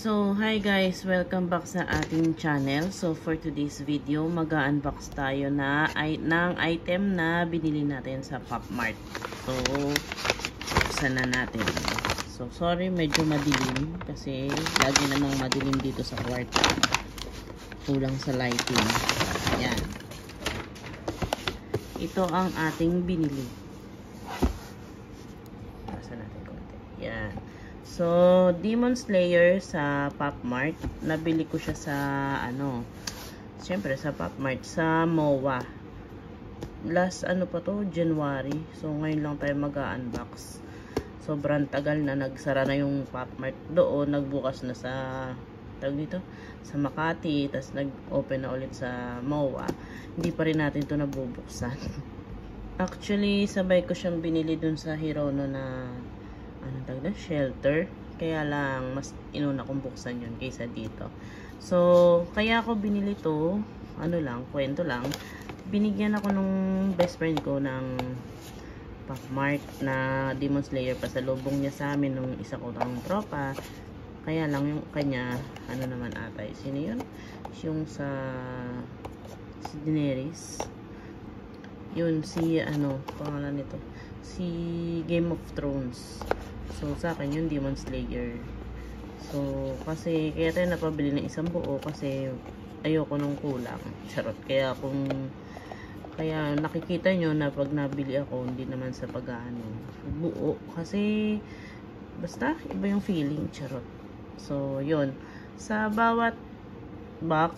So, hi guys! Welcome back sa ating channel. So, for today's video, mag-unbox tayo ng item na binili natin sa PopMart. So, buksan na natin. So, sorry, medyo madilim kasi lagi namang madilim dito sa kwarto. Kulang sa lighting. Ayan. Ito ang ating binili. Buksan natin konti. Ayan. So, Demon Slayer sa PopMart. Nabili ko siya sa, siyempre sa PopMart, sa MOA. Last, pa to? January. So, ngayon lang tayo mag-unbox. Sobrang tagal na, nagsara na yung PopMart doon. Nagbukas na sa, tawag dito, sa Makati. Tapos, nag-open na ulit sa MOA. Hindi pa rin natin to nabubuksan. Actually, sabay ko siyang binili dun sa Hirono na shelter, kaya lang mas inuna kong buksan yun kaysa dito. So kaya ako binili to, kwento lang, binigyan ako nung best friend ko ng PopMart na Demon Slayer, pasalubong niya sa amin nung isa ko ng tropa. Kaya lang yung kanya naman ata, sino yun? Yung sa si Daenerys, yun, si pangalan nito, si Game of Thrones. So, sa akin yung Demon Slayer. So, kasi, kaya tayo napabili ng isang buo kasi ayoko nung kulang. Charot. Kaya nakikita nyo na pag nabili ako, hindi naman sa buo. Kasi, basta, iba yung feeling. Charot. So, yun. Sa bawat box,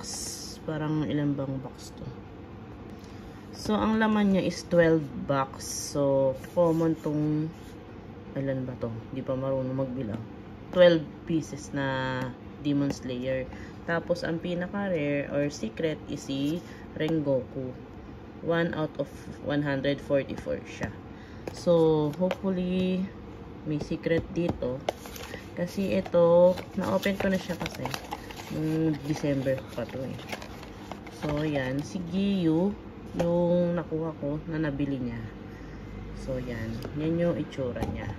parang ilan bang box to? So, ang laman niya is 12 box. So, common tong ilan ba to? Hindi pa marunong magbilang. 12 pieces na Demon Slayer. Tapos, ang pinaka-rare or secret is si Rengoku. 1 out of 144 siya. So, hopefully, may secret dito. Kasi ito, na-open ko na siya kasi noong December pa to eh. So, yan. Si Giyu, yung nakuha ko na nabili niya. So, yan. Yan yung itsura niya.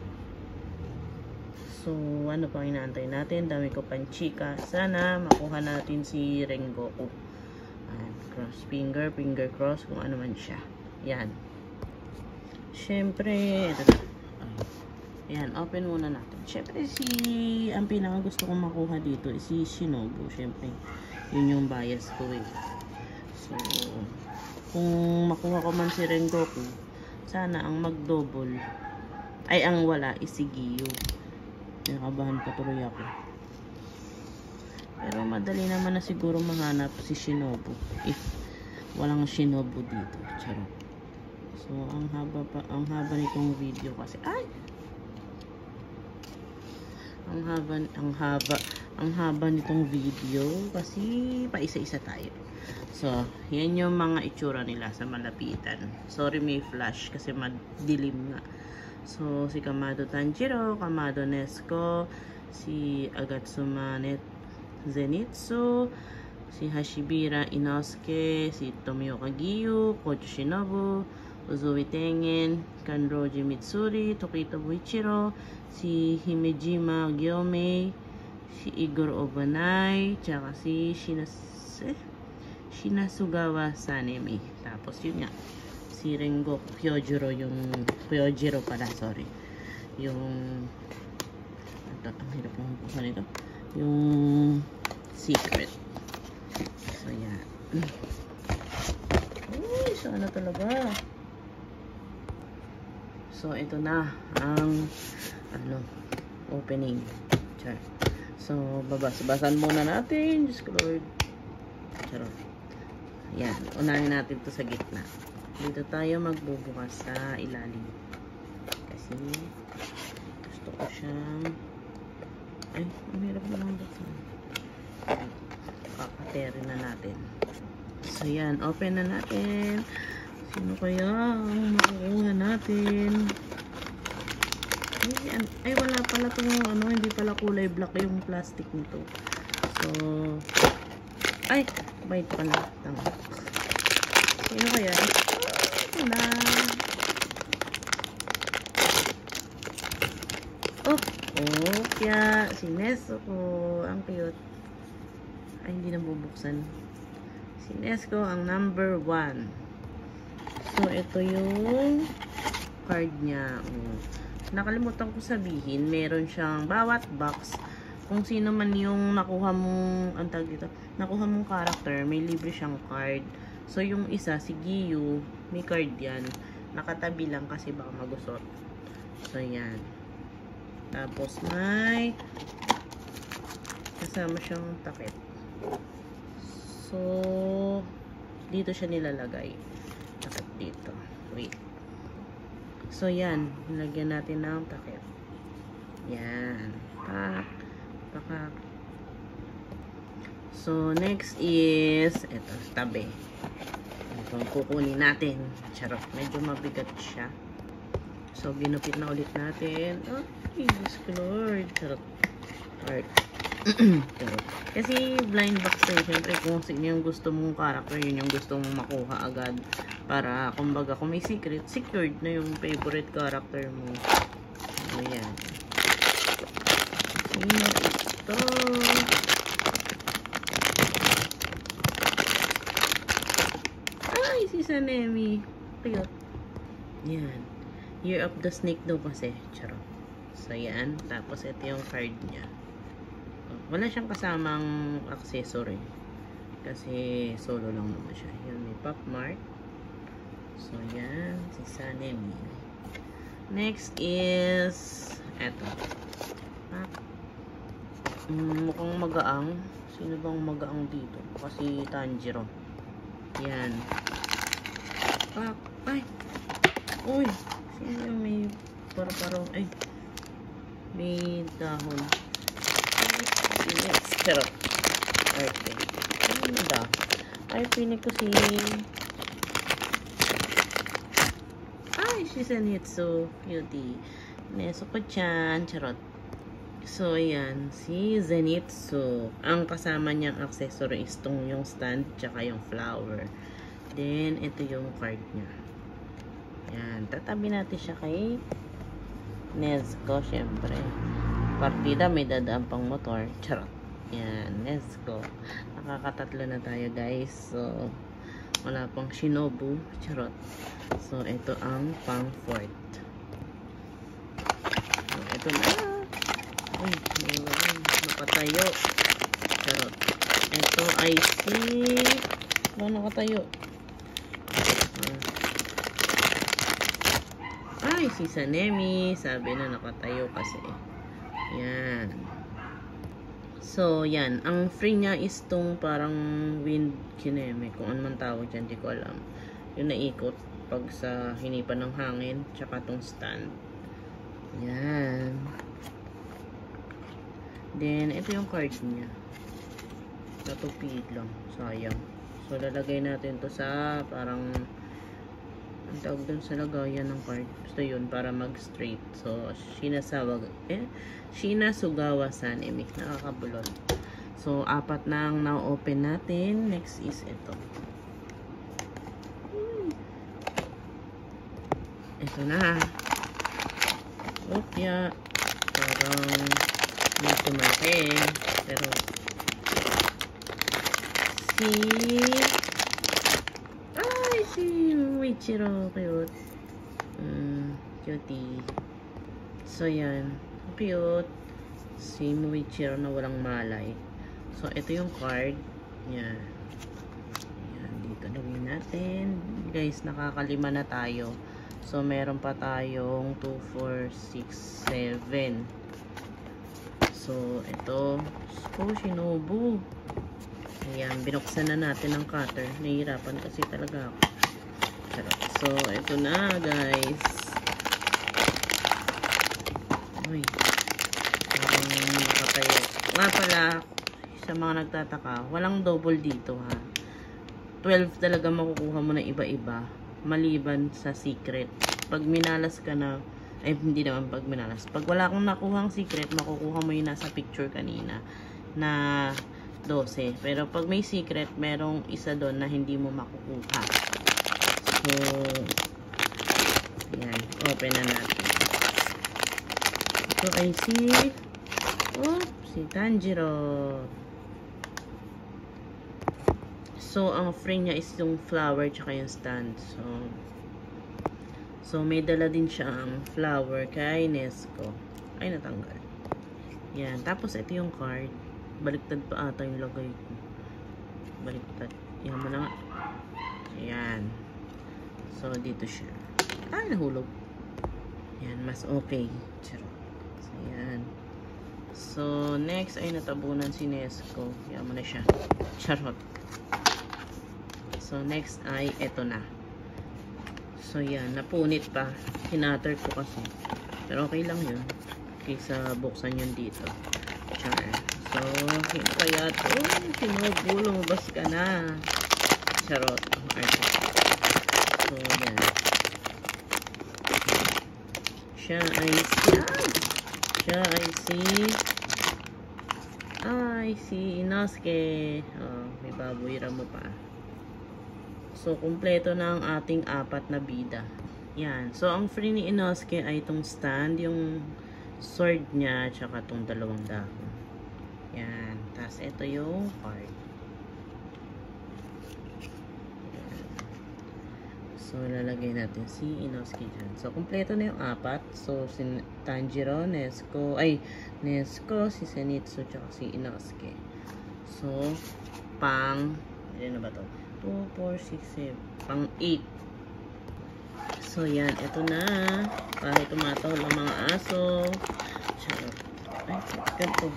So, ano pang inaantay natin? Dami ko pang chika. Sana makuha natin si Rengoku. Cross finger cross, kung ano man siya. Yan. Siyempre, ito na. Yan, open muna natin. Siyempre, ang pinaka gusto kong makuha dito is si Shinobu. Siyempre, yun yung bias ko eh. So, kung makuha ko man si Rengoku, sana ang mag-double, ay ang wala is si Giyu. Nakabahan pa tuloy ako. Pero madali naman na siguro mahanap si Shinobu if walang Shinobu dito. Charot. So, ang haba nitong video kasi, ang haba nitong video kasi paisa-isa tayo. So, yan yung mga itsura nila sa malapitan. Sorry, may flash kasi madilim nga. So, si Kamado Tanjiro, Kamado Nezuko, si Agatsuma Zenitsu, si Hashibira Inosuke, si Tomioka Giyu, Kojo Shinobu, Uzui Tengen, Kanroji Mitsuri, Tokito Buichiro, si Himejima Gyomei, si Igor Obanai, tsaka si Shinasugawa Sanemi. Tapos yun nga, si Rengoku Kyojiro, yung ang hirap ng buka nito, yung secret. So yan. Uy, sana talaga. So ito na ang opening. Char. So babasan muna natin. Diyos ko Lord. Charot. Yan, unahin natin to sa gitna. Dito tayo magbubukas sa ilalim. Kasi gusto ko siyang ang hirap na lang buksan. Kakaterin na natin. So yan, open na natin. Sino kaya ang makukuha natin? Ay, wala pala itong hindi pala kulay black yung plastic nito. So, white pala. Tama. Sino kaya? Opya, si Nezuko, ang cute. Ay, hindi na bubuksan. Si Nezuko, ang number 1. So, ito yung card niya. Nakalimutan ko sabihin, meron siyang bawat box. Kung sino man yung nakuha mong, ang tawag dito, nakuha mong character, may libre siyang card. So, yung isa, si Giyu, may card yan. Nakatabi lang kasi baka magusot. So, yan. Tapos, may kasama siyang takip. So, dito siya nilalagay. Takip dito. Wait. So, yan. Nilagyan natin ng takip. Yan. Pak. Pakak. So, next is, ito, tabi. Ito, kukunin natin. Charot. Medyo mabigat siya. So, ginupit na ulit natin. Oh, Jesus Lord. Charot. Art. Kasi blind box eh. Siyempre kung sino yung gusto mong character, yun yung gusto mong makuha agad. Para, kumbaga, kung may secret, secured na yung favorite character mo. So, yan. Sino ito? Ay, si Sanemi. Cute. Yan. Year of the Snake daw kasi. Charot. So, yan. Tapos, ito yung card niya. Wala siyang kasamang accessory. Kasi solo lang naman siya. Yan, may pop mark. So, yan. Si Sanemi. Next is eto. Mukhang magaang. Sino bang magaang dito? Kasi Tanjiro. Yan. Pak. Ay! Uy! Sino yung may parang ay. May dahon. Yes, charot. Okay. Ano da? Ay, pinig ko si... Ay, si Zenitsu. Cutie. Nezuko-chan. Charot. So, ayan. Si Zenitsu. Ang kasama niyang accessory is itong yung stand tsaka yung flower. Then, ito yung card niya. Ayan. Tatabi natin siya kay Nezuko, syempre. Partida, may dadaan pang motor. Charot. Yan, let's go. Nakakatatlo na tayo, guys. So, wala pang Shinobu. Charot. So, ito ang pang fourth. So, ito na. Uy, nakatayo. Charot. Ito ay si... nakatayo? Ay, si Sanemi. Sabi na nakatayo kasi. Yan. So, yan. Ang free niya is tong parang wind kineme. Kung ano man tawag dyan, di ko alam. Yung naikot pag sa hinipan ng hangin. Tsaka tong stand. Yan. Then, ito yung card niya. Natupid lang. Sayang. So, lalagay natin to sa parang ang tawag dun sa lagayan ng card. Basta yun, para mag-straight. So, Shinasugawa Sanemi. Nakakabulot. So, 4 na ang na-open natin. Next is ito. Ito na. Opya. Parang medyo malaki. Pero, si Muichiro, cute. Cutie. So, yan. Cute. Si Muichiro na walang malay. So, ito yung card. Yan. Yan. Dito lagyan natin. Guys, nakakalima na tayo. So, meron pa tayong 2, 4, 6, 7. So, ito. Shinobu. Ayan. Binuksan na natin ang cutter. Nahihirapan kasi talaga ako. So, ito na, guys. Uy. Nakatayo. Nga pala, sa mga nagtataka, walang double dito, ha. 12 talaga makukuha mo na iba-iba. Maliban sa secret. Pag minalas ka na, ay, hindi naman pag minalas. Pag wala kang nakuhang secret, makukuha mo yung nasa picture kanina na 12. Pero pag may secret, merong isa doon na hindi mo makukuha. So, yan. Open na natin. Ito ay si Tanjiro. So, ang frame niya is yung flower tsaka yung stand. So may dala din siya ang flower kay Nesco. Ay, natanggal. Yan. Tapos, ito yung card. Baliktad pa ata yung lagay ko. Baliktad. Yan mo na nga. Ayan. So, dito siya. Ay, nahulog. Yan. Mas okay. Charot. So, yan. So, next ay natabunan si Nesco. Yan mo na siya. Charot. So, next ay ito na. So, yan. Napunit pa. Hinatter ko kasi. Pero okay lang yun. Kaysa buksan yun dito. Char. So, sino kaya ito? Sinubo, lumabas ka na. Charot. So, yan. Siya ay si Inosuke. Oh, may baboy ramo pa. So, kumpleto na ang ating 4 na bida. Yan. So, ang free ni Inosuke ay itong stand, yung sword niya, tsaka itong 2 dahon. Yan. Tapos, ito yung card. Yan. So, lalagay natin si Inosuke dyan. So, kumpleto na yung 4. So, si Tanjiro, Nesco, si Zenitsu, tsaka si Inosuke. So, ilan na ba to? 2, 4, 6, 7. Pang 8. So, yan. Ito na. Kahit tumatahol ang mga aso. Charot. Ay, ganito.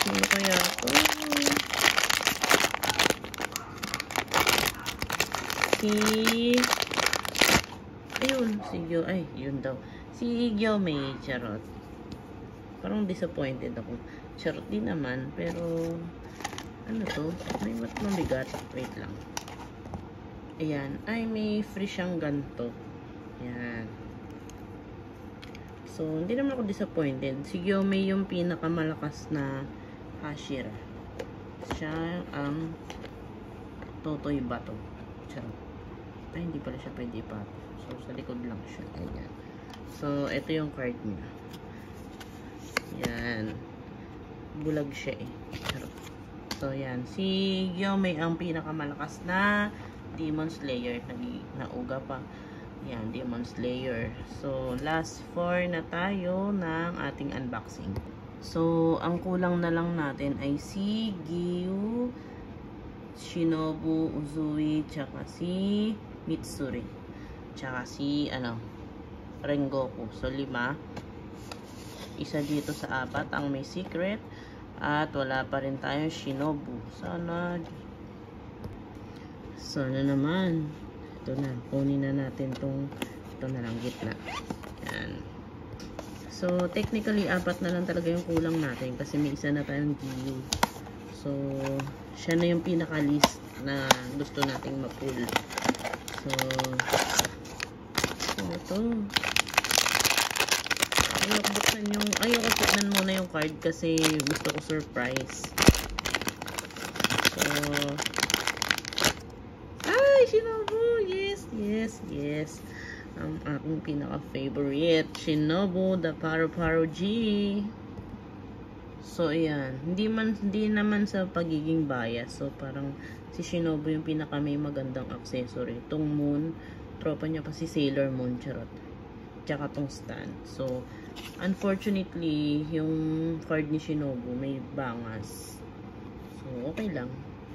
Sino kaya ito? Yun daw. Si Gyomei. Charot. Parang disappointed ako. Charot din naman. Pero, ano to? May mabigat. Wait lang. Ayan. Ay, may free siyang ganto. Ayan. So, hindi naman ako disappointed. Si Gyomei yung pinakamalakas na Hashira. Siya ang Totoy Bato. Charot. Ay, hindi pala siya pwede ipato. So, sa likod lang siya. Ayan. So, ito yung card niya. Ayan. Bulag siya eh. Charot. So, yan. Si Gyomei ang pinakamalakas na Demon Slayer. Nauga pa. Yan, Demon Slayer. So, last 4 na tayo ng ating unboxing. So, ang kulang na lang natin ay si Giyu, Shinobu, Uzui, tsaka si Mitsuri. Tsaka si, Rengoku. So, 5. Isa dito sa 4 ang may secret. At wala pa rin tayong Shinobu. Sana naman. Ito na. Kunin na natin ito na lang gitna. Yan. So, technically, 4 na lang talaga yung kulang natin. Kasi may isa na tayong Giyu. So, siya na yung pinaka-list na gusto nating ma-pull. So, ito. Ayoko tignan muna yung card kasi gusto ko surprise. So, Shinobu! Yes. Ang aking pinaka-favorite. Shinobu, the Paru-Paru G. So, ayan. Hindi naman sa pagiging bias. So, parang si Shinobu yung pinaka may magandang accessory. Itong Moon, tropa niya pa si Sailor Moon, charot. Tsaka tong stand. So, unfortunately, yung card ni Shinobu may bangas. So, okay lang.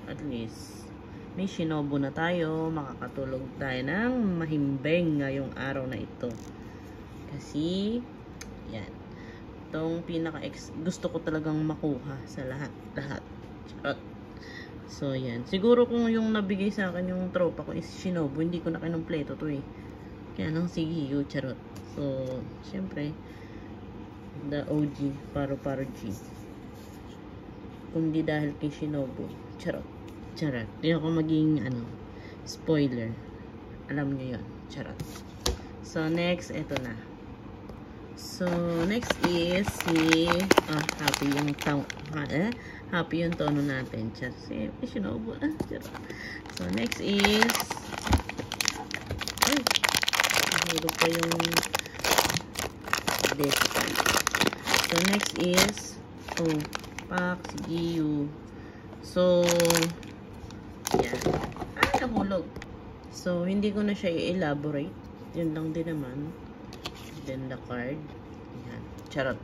At least, may Shinobu na tayo. Makakatulog tayo ng mahimbing ngayong araw na ito. Kasi, yan. Itong gusto ko talagang makuha sa lahat. Charot. So, yan. Siguro kung yung nabigay sa akin yung tropa ko is Shinobu, hindi ko na kinumpleto to eh. Kaya nang si Giyu, charot. So, syempre, the OG, Paru-Paru G. Kung di dahil kay Shinobu, charot. Hindi ako maging, spoiler. Alam nyo yun. Charot. So, next, eto na. So, next is happy yung tono natin. Charot. Si Shinobu. Charot. So, next is, nahulog pa yung Desikan. So, next is, Pax Giyu. So, yan. Nahulog. So, hindi ko na siya i-elaborate. Yun lang din naman. Then, the card. Yan. Charot.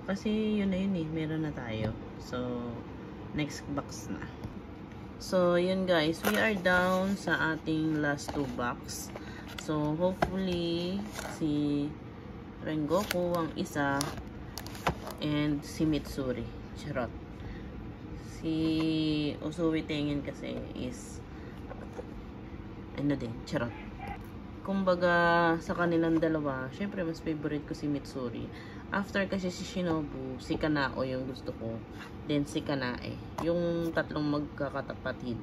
Kasi, yun na yun eh. Meron na tayo. So, next box na. So, yun guys. We are down sa ating last 2 box. So, hopefully, si Rengoku ang isa and si Mitsuri. Charot. Si Uzui Tengen kasi is ano din, charot. Kumbaga, sa kanilang dalawa, syempre mas favorite ko si Mitsuri. After kasi si Shinobu, si Kanao yung gusto ko. Then si Kanae. Yung tatlong magkakatapatid.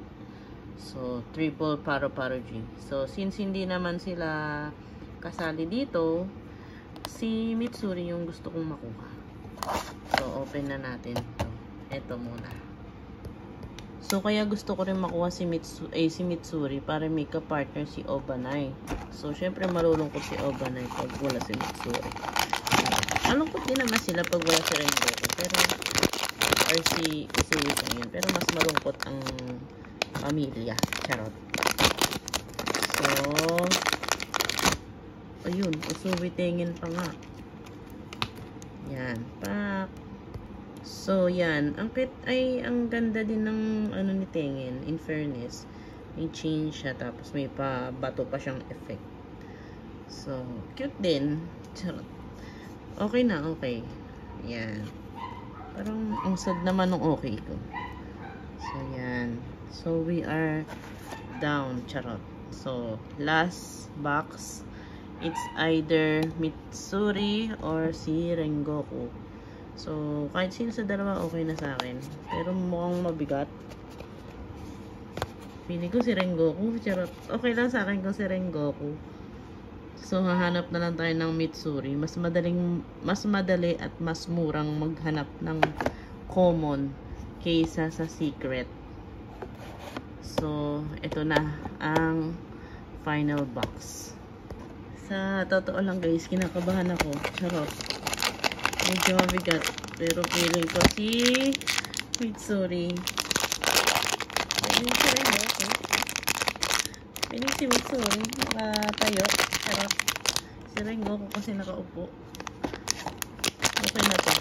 So, triple paro-paro G. So, since hindi naman sila kasali dito, si Mitsuri yung gusto kong makuha. So, open na natin ito. Ito muna. So, kaya gusto ko rin makuha si Mitsuri para may ka-partner si Obanai. So, syempre malulungkot si Obanai pag wala si Mitsuri. Malungkot din naman sila pag wala si Rengoku. Pero, or si Uzui Tengen. Pero mas malungkot ang pamilya. Charot. So, ayun. Uzui Tengen pa nga. Yan. Pak. So, yan. Ang ganda din ng ano ni Tengen. In fairness, may change siya. Tapos may bato pa siyang effect. So, cute din. Charot. Okay na, okay. Yan. Parang ang sad naman ng okay ko. So, yan. So, we are down. Charot. So, last box. It's either Mitsuri or si Rengoku. So, kahit sino sa dalawa, okay na sa akin. Pero mukhang mabigat. Pili ko si Rengoku. Charot. Okay lang sa akin kung si Rengoku. So, hahanap na lang tayo ng Mitsuri. Mas madali at mas murang maghanap ng common kaysa sa secret. So, ito na ang final box. Sa totoo lang guys, kinakabahan ako. Charot. Medyo mabigat. Pero feeling ko si Mitsuri. Feeling si Rengoku. Feeling si Mitsuri. Nakatayo. Charot. Si Rengoku kasi nakaupo. Okay na to.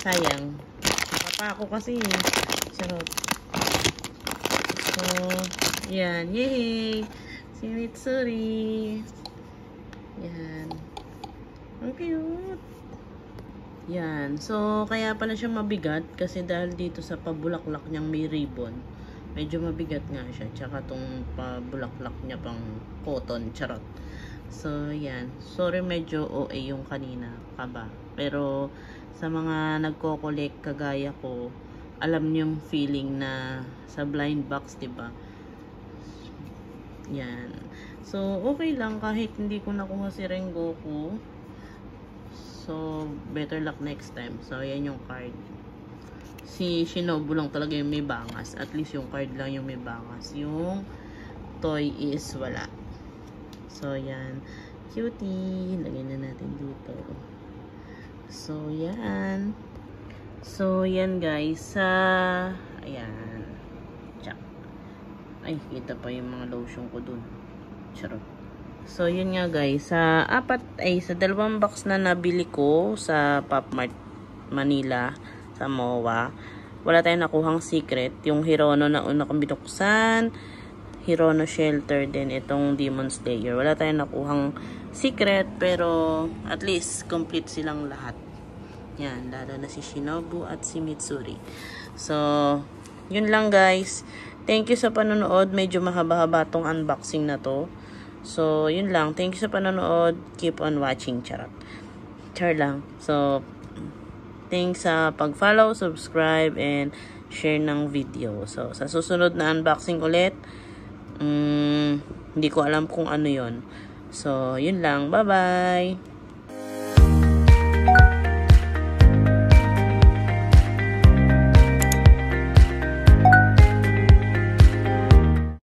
Sayang. Nakapa ako kasi. Charot. So, yan. Yay! Si Mitsuri. Yan. Ang cute. Yan. So, kaya pala siya mabigat kasi dahil dito sa pabulaklak niyang may ribbon, medyo mabigat nga siya. Tsaka tong pabulaklak niya pang cotton. Charot. So, yan. Sorry, medyo OA yung kanina. Kaba. Pero, sa mga nagko-collect kagaya ko, alam niyo yung feeling na sa blind box, diba? Yan. So, okay lang kahit hindi ko nakuha si Rengoku. So, better luck next time. So, yan yung card. Si Shinobu lang talaga yung may bangas. At least yung card lang yung may bangas. Yung toy is wala. So, yan. Cutie. Lagyan na natin dito. So, yan. So, yan guys. Ayan. Tsak. Ay, kita pa yung mga lotion ko dun. Charot. So, yun nga guys. Sa dalawang box na nabili ko sa Pop Mart Manila, sa MOA, wala tayong nakuhang secret. Yung Hirono na una kong binuksan, Hirono Shelter, din itong Demon Slayer. Wala tayong nakuhang secret, pero at least complete silang lahat. Yan, lalo na si Shinobu at si Mitsuri. So, yun lang guys. Thank you sa panonood. Medyo mahaba-haba tong unboxing na to. So, yun lang. Thank you sa panonood. Keep on watching. Charot. Char lang. So, thanks sa pag-follow, subscribe, and share ng video. So, sa susunod na unboxing ulit, hindi ko alam kung ano yon. So, yun lang. Bye-bye!